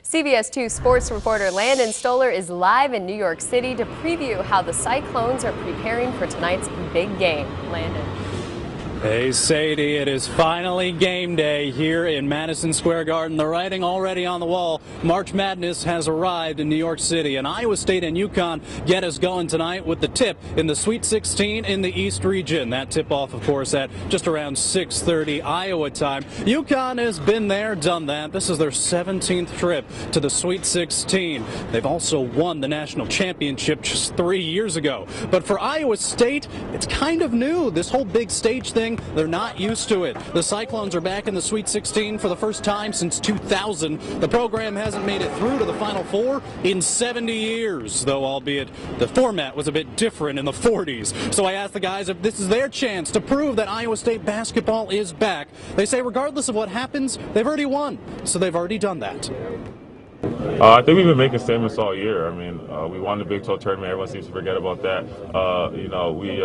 CBS 2 sports reporter Landon Stolar is live in New York City to preview how the Cyclones are preparing for tonight's big game. Landon. Hey Sadie, it is finally game day here in Madison Square Garden. The writing already on the wall. March Madness has arrived in New York City, and Iowa State and UConn get us going tonight with the tip in the Sweet 16 in the East region. That tip-off, of course, at just around 6:30 Iowa time. UConn has been there, done that. This is their 17th trip to the Sweet 16. They've also won the national championship just 3 years ago. But for Iowa State, it's kind of new. This whole big stage thing, they're not used to it. The Cyclones are back in the Sweet 16 for the first time since 2000. The program hasn't made it through to the Final Four in 70 years, though albeit the format was a bit different in the 40s. So I asked the guys if this is their chance to prove that Iowa State basketball is back. They say regardless of what happens, they've already won, so they've already done that. I think we've been making statements all year. I mean, we won the Big 12 tournament. Everyone seems to forget about that. We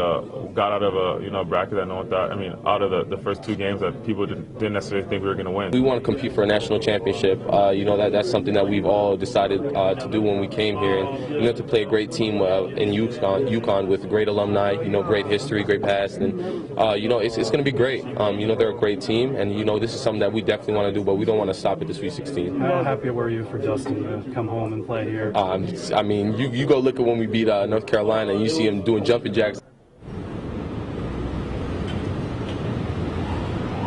got out of a bracket that no one thought. I mean, out of the first two games that people didn't necessarily think we were going to win. We want to compete for a national championship. That's something that we've all decided to do when we came here, and to play a great team in UConn with great alumni, great history, great past, and it's going to be great. They're a great team, and this is something that we definitely want to do, but we don't want to stop at the Sweet 16. How happy were you for Justin to come home and play here? You go look at when we beat North Carolina, and you see him doing jumping jacks.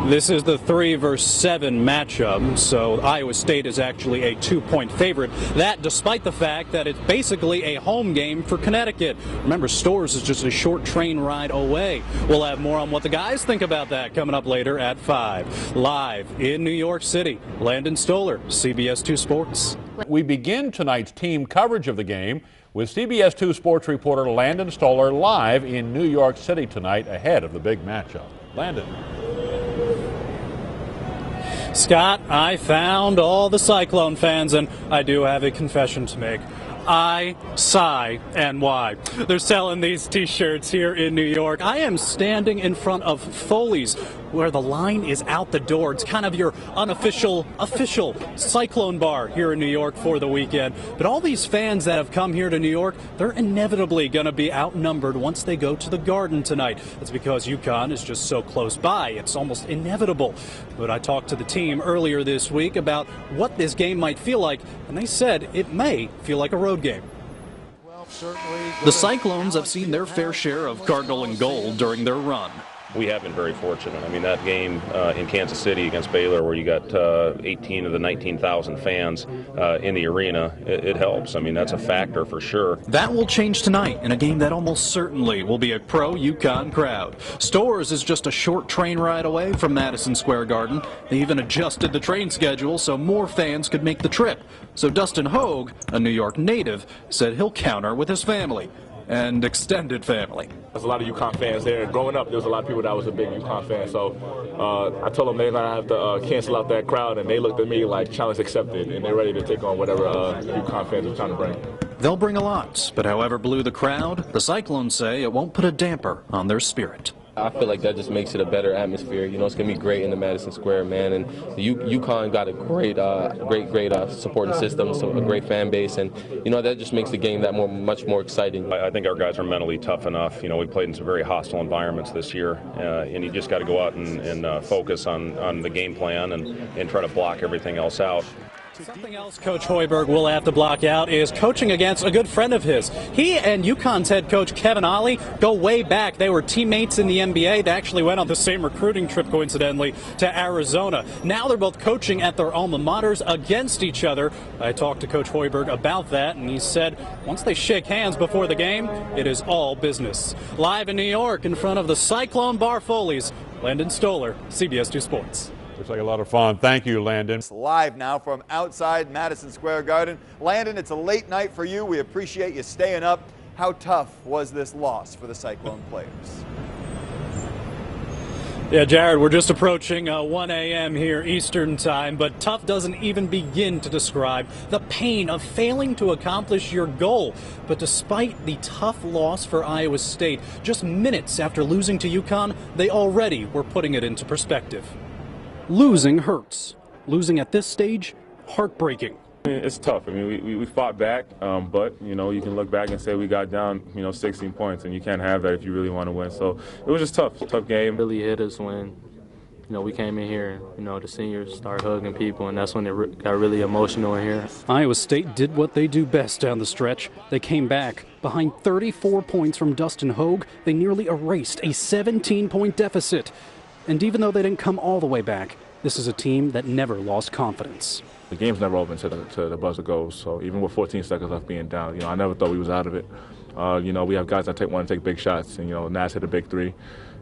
This is the 3 versus 7 matchup, so Iowa State is actually a 2-point favorite. That despite the fact that it's basically a home game for Connecticut. Remember, Storrs is just a short train ride away. We'll have more on what the guys think about that coming up later at 5. Live in New York City, Landon Stolar, CBS 2 Sports. We begin tonight's team coverage of the game with CBS 2 Sports reporter Landon Stolar live in New York City tonight ahead of the big matchup. Landon. Scott, I found all the Cyclone fans, and I do have a confession to make. I sigh, and why? They're selling these t-shirts here in New York. I am standing in front of Foley's, where the line is out the door. It's kind of your official Cyclone bar here in New York for the weekend. But all these fans that have come here to New York, they're inevitably going to be outnumbered once they go to the Garden tonight. That's because UConn is just so close by. It's almost inevitable. But I talked to the team earlier this week about what this game might feel like, and they said it may feel like a road game. The Cyclones have seen their fair share of Cardinal and gold during their run. We have been very fortunate. I mean, that game in Kansas City against Baylor, where you got 18 of the 19,000 fans in the arena, it helps. I mean, that's a factor for sure. That will change tonight in a game that almost certainly will be a pro-UConn crowd. Storrs is just a short train ride away from Madison Square Garden. They even adjusted the train schedule so more fans could make the trip. So Dustin Hogue, a New York native, said he'll counter with his family and extended family. There's a lot of UConn fans there. Growing up, there was a lot of people that was a big UConn fan. So I told them they're going to have to cancel out that crowd, and they looked at me like challenge accepted, and they're ready to take on whatever UConn fans are trying to bring. They'll bring a lot, but however blue the crowd, the Cyclones say it won't put a damper on their spirit. I feel like that just makes it a better atmosphere. It's going to be great in the Madison Square, man. And the UConn got a great supporting system, so a great fan base, and that just makes the game that much more exciting. I think our guys are mentally tough enough. We played in some very hostile environments this year, and you just got to go out and focus on the game plan and try to block everything else out. Something else Coach Hoiberg will have to block out is coaching against a good friend of his. He and UConn's head coach Kevin Ollie go way back. They were teammates in the NBA. They actually went on the same recruiting trip, coincidentally, to Arizona. Now they're both coaching at their alma maters against each other. I talked to Coach Hoiberg about that, and he said once they shake hands before the game, it is all business. Live in New York in front of the Cyclone Bar Foley's, Landon Stolar, CBS 2 Sports. Looks like a lot of fun. Thank you, Landon. Live now from outside Madison Square Garden. Landon, it's a late night for you. We appreciate you staying up. How tough was this loss for the Cyclone players? Yeah, Jared, we're just approaching 1 a.m. here Eastern time, but tough doesn't even begin to describe the pain of failing to accomplish your goal. But despite the tough loss for Iowa State, just minutes after losing to UConn, they already were putting it into perspective. Losing hurts. Losing at this stage, heartbreaking. It's tough. I mean, we fought back, but, you know, you can look back and say we got down, 16 points, and you can't have that if you really want to win. So it was just tough game. Really hit us when, we came in here, the seniors started hugging people, and that's when it got really emotional in here. Iowa State did what they do best down the stretch. They came back. Behind 34 points from Dustin Hogue, they nearly erased a 17-point deficit. And even though they didn't come all the way back, this is a team that never lost confidence. The game's never open to the buzzer goes, so even with 14 seconds left being down, I never thought we was out of it. We have guys that want to take big shots, and, Nas hit a big three.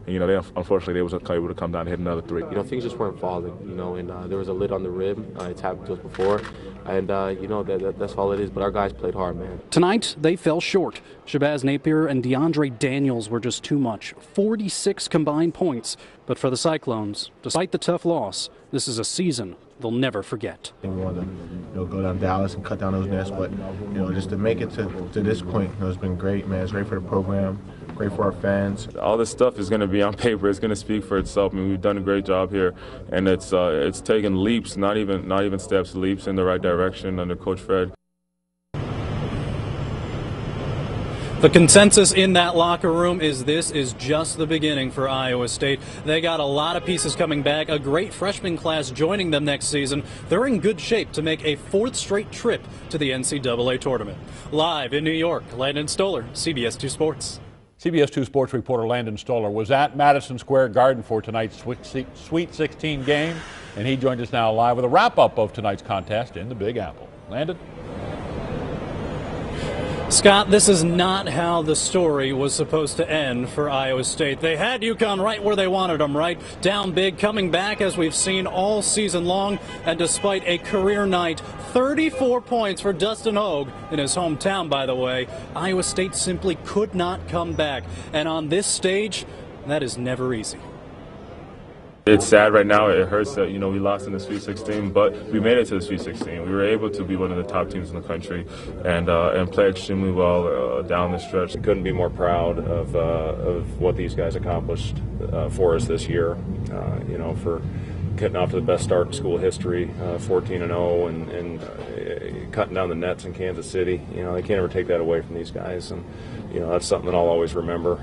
And, unfortunately, they was able to come down and hit another three. Things just weren't falling, and there was a lid on the rim. It's happened to us before, and, that's all it is. But our guys played hard, man. Tonight, they fell short. Shabazz Napier and DeAndre Daniels were just too much. 46 combined points. But for the Cyclones, despite the tough loss, this is a season they'll never forget. We want to go down Dallas and cut down those nets, but just to make it to this point, it's been great, man. It's great for the program, great for our fans. All this stuff is going to be on paper. It's going to speak for itself. I mean, we've done a great job here, and it's taken leaps, not even steps, leaps in the right direction under Coach Fred. The consensus in that locker room is this is just the beginning for Iowa State. They got a lot of pieces coming back, a great freshman class joining them next season. They're in good shape to make a 4th straight trip to the NCAA tournament. Live in New York, Landon Stolar, CBS 2 Sports. CBS 2 Sports reporter Landon Stolar was at Madison Square Garden for tonight's Sweet 16 game, and he joined us now live with a wrap-up of tonight's contest in the Big Apple. Landon? Scott, this is not how the story was supposed to end for Iowa State. They had UConn right where they wanted them, right? Down big, coming back as we've seen all season long. And despite a career night, 34 points for Dustin Hogue in his hometown, by the way, Iowa State simply could not come back. And on this stage, that is never easy. It's sad right now. It hurts that, we lost in the Sweet 16, but we made it to the Sweet 16. We were able to be one of the top teams in the country and play extremely well down the stretch. I couldn't be more proud of what these guys accomplished for us this year, for getting off to the best start in school history, 14-0, and cutting down the nets in Kansas City. They can't ever take that away from these guys, and, that's something that I'll always remember.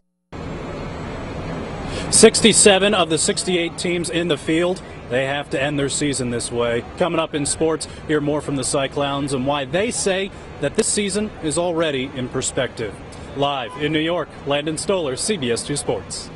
67 of the 68 teams in the field, they have to end their season this way. Coming up in sports, hear more from the Cyclones and why they say that this season is already in perspective. Live in New York, Landon Stolar, CBS 2 Sports.